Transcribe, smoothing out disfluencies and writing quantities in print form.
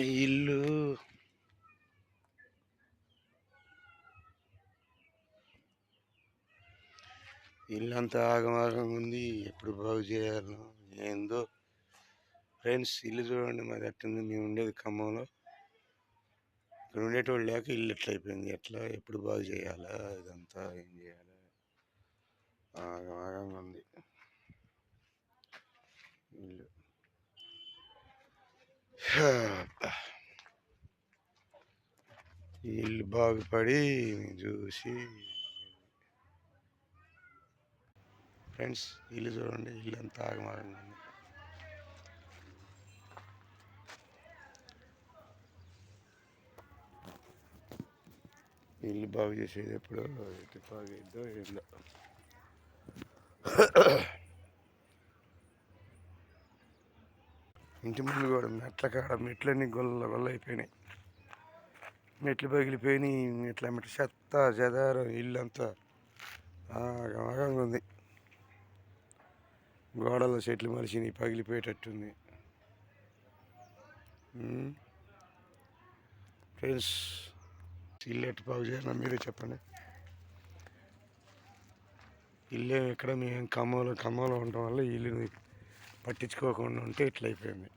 ఈ ఇల్లు ఇల్లంతా ఆగమాగంగా ఉంది. ఎప్పుడు బాగు చేయాలో ఏందో. ఫ్రెండ్స్, ఇల్లు చూడండి మరి ఎట్టుంది. మేము ఉండేది ఖమ్మంలో. ఇక్కడ ఉండేటోళ్ళు లేక ఇల్లు ఎట్లా అయిపోయింది. ఎట్లా ఎప్పుడు బాగు చేయాలా, ఇదంతా ఏం చేయాలి, ఆగమాగంగా ఉంది ఇల్లు. ఈ ఇల్లు బాగుపడి చూసి ఫ్రెండ్స్, ఇల్లు చూడండి. ఇల్లు అంతా ఆగమాగంగా ఉంది. ఇల్లు బాగు చేసేది ఎప్పుడో ఎటు బాగైద్దో ఏందో. ఇంటి ముందు కూడా మెట్ల కాడ మెట్లన్నీ గొల్ల అయిపోయినాయి. మెట్లు పగిలిపోయినాయి. మెట్ల చెత్త చెదారం ఇల్లు అంతా ఆగమాగంగా ఉంది. గోడల చెట్లు మలిసినాయి, పగిలిపోయేటట్టుంది. ఫ్రెండ్స్, ఇల్లు ఎట్టు బాగు చేయాలో మీరే చెప్పండి. ఇల్లు ఎక్కడ మేము ఖమ్మంలో ఉండటం వల్ల ఇల్లుని పట్టించుకోకుండా ఉంటే ఇట్లా అయిపోయింది.